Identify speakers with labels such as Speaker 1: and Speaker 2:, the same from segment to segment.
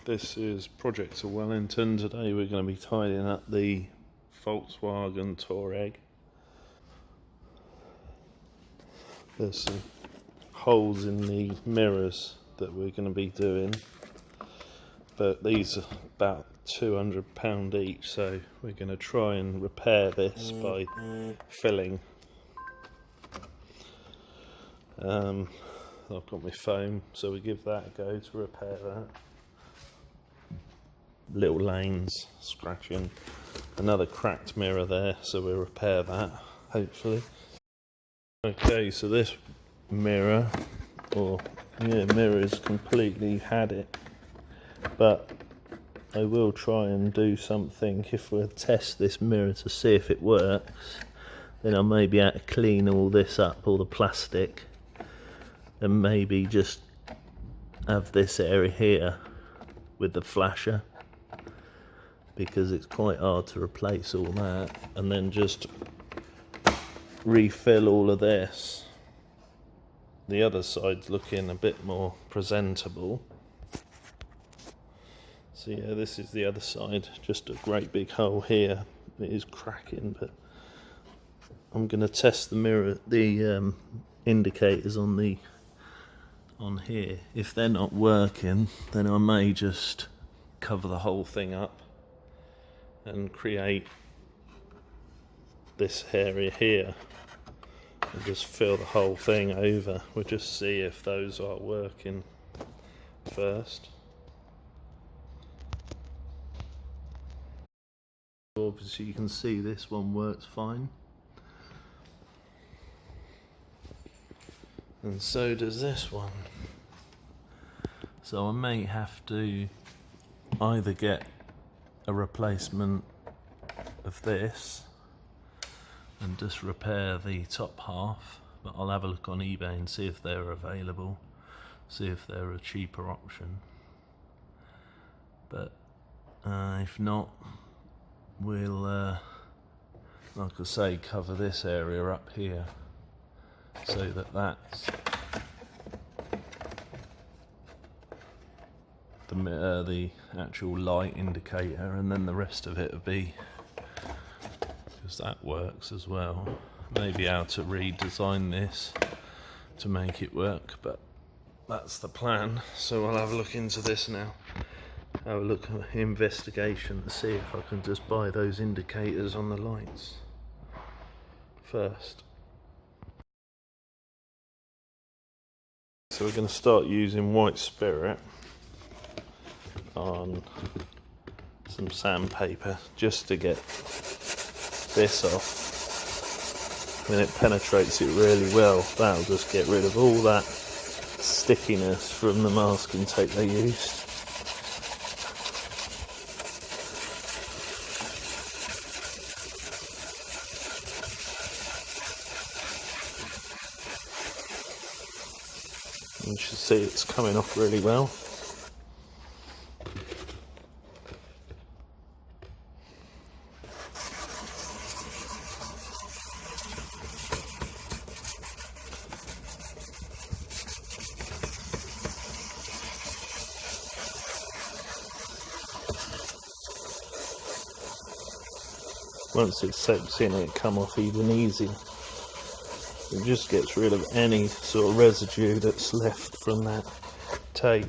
Speaker 1: This is Project to Wellington. Today we're going to be tidying up the Volkswagen Touareg. There's some holes in the mirrors that we're going to be doing, but these are about £200 each, so we're going to try and repair this by filling. I've got my foam, so we give that a go to repair that. Little lanes scratching, another cracked mirror there, so we'll repair that hopefully. Okay, so this mirror has completely had it, but I will try and do something. If we test this mirror to see if it works, then I may be able to clean all this up, all the plastic, and maybe just have this area here with the flasher, because it's quite hard to replace all that, and then just refill all of this. The other side's looking a bit more presentable. So yeah, this is the other side, just a great big hole here. It is cracking, but I'm going to test the mirror, the indicators on here. If they're not working, then I may just cover the whole thing up and create this area here and just fill the whole thing over. We'll just see if those are working first. Obviously you can see this one works fine, and so does this one. So I may have to either get a replacement of this and just repair the top half, but I'll have a look on eBay and see if they're available, see if they're a cheaper option. But if not, we'll like I say, cover this area up here so that that's the actual light indicator, and then the rest of it will be, because that works as well. Maybe how to redesign this to make it work, but that's the plan. So I'll have a look into this now, have a look at investigation to see if I can just buy those indicators on the lights first. So we're going to start using white spirit on some sandpaper just to get this off. When it penetrates it really well, that'll just get rid of all that stickiness from the masking tape they used. You should see it's coming off really well. Once it soaks in, it come off even easier. It just gets rid of any sort of residue that's left from that tape.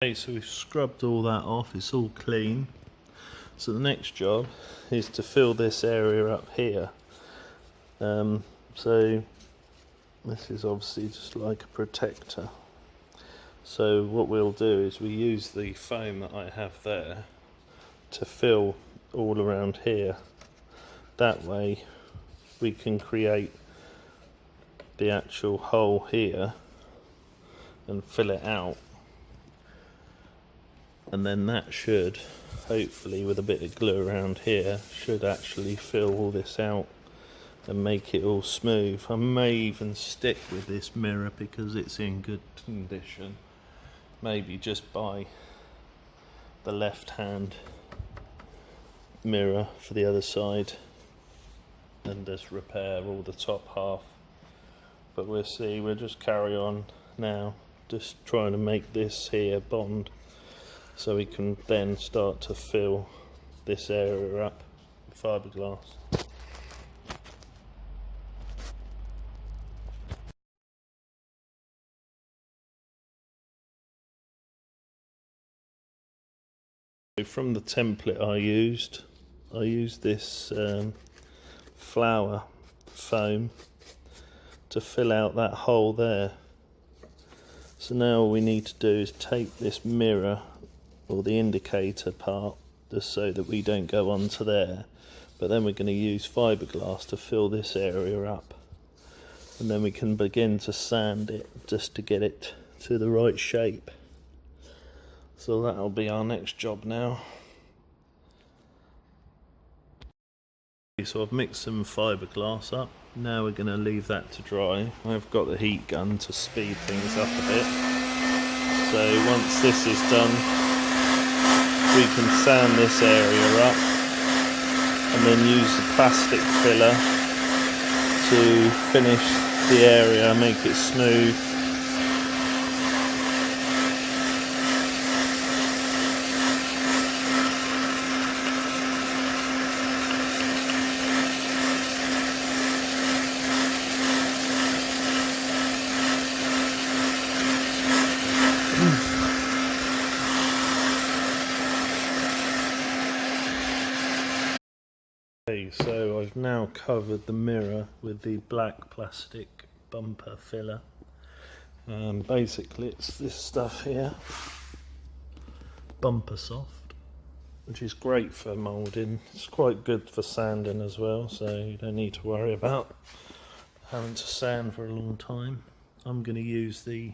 Speaker 1: Okay, so we've scrubbed all that off, it's all clean. So the next job is to fill this area up here. So this is obviously just like a protector. So what we'll do is we use the foam that I have there to fill all around here. That way we can create the actual hole here and fill it out, and then that should, hopefully with a bit of glue around here, should actually fill all this out and make it all smooth. I may even stick with this mirror because it's in good condition. Maybe just buy the left hand mirror for the other side and just repair all the top half. But we'll see, we'll just carry on now, just trying to make this here bond so we can then start to fill this area up with fiberglass. From the template I used this flower foam to fill out that hole there. So now all we need to do is take this mirror or the indicator part, just so that we don't go onto there, but then we're going to use fiberglass to fill this area up, and then we can begin to sand it just to get it to the right shape. So that'll be our next job now. So I've mixed some fiberglass up. Now we're going to leave that to dry. I've got the heat gun to speed things up a bit. So once this is done, we can sand this area up and then use the plastic filler to finish the area, make it smooth. So I've now covered the mirror with the black plastic bumper filler, and basically it's this stuff here, Bumper Soft, which is great for moulding. It's quite good for sanding as well, so you don't need to worry about having to sand for a long time. I'm going to use the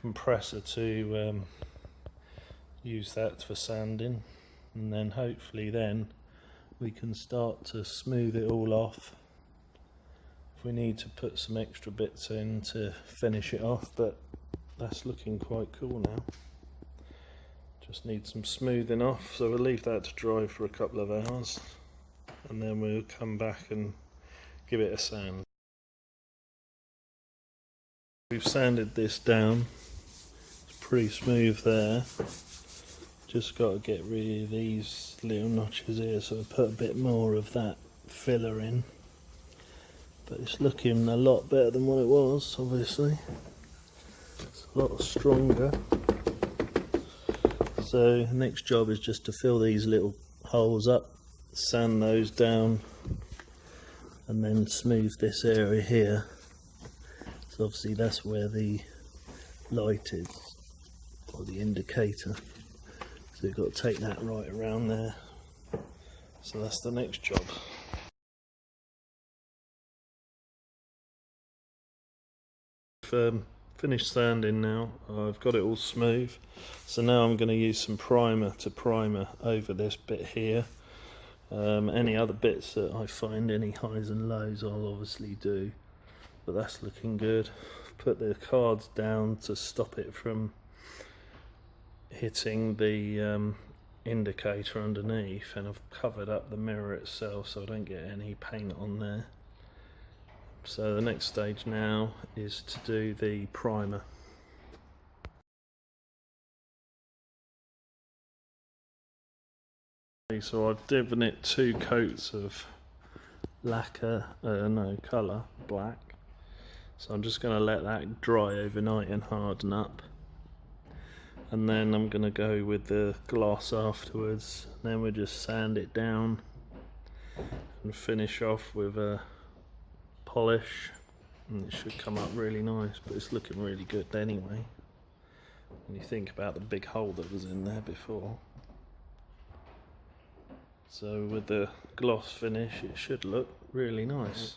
Speaker 1: compressor to use that for sanding, and then hopefully then we can start to smooth it all off. If we need to put some extra bits in to finish it off, but that's looking quite cool now. Just need some smoothing off, so we'll leave that to dry for a couple of hours, and then we'll come back and give it a sand. We've sanded this down, it's pretty smooth there. Just got to get rid of these little notches here, so I put a bit more of that filler in. But it's looking a lot better than what it was, obviously. It's a lot stronger. So the next job is just to fill these little holes up, sand those down, and then smooth this area here. So obviously that's where the light is, or the indicator. So you've got to take that right around there. So that's the next job. I've finished sanding now. I've got it all smooth. So now I'm going to use some primer to primer over this bit here. Any other bits that I find any highs and lows I'll obviously do. But that's looking good. I've put the cards down to stop it from hitting the indicator underneath, and I've covered up the mirror itself so I don't get any paint on there. So the next stage now is to do the primer. So I've given it 2 coats of colour, black. So I'm just going to let that dry overnight and harden up. And then I'm going to go with the gloss afterwards. Then we'll just sand it down and finish off with a polish, and it should come up really nice, but it's looking really good anyway when you think about the big hole that was in there before. So with the gloss finish it should look really nice.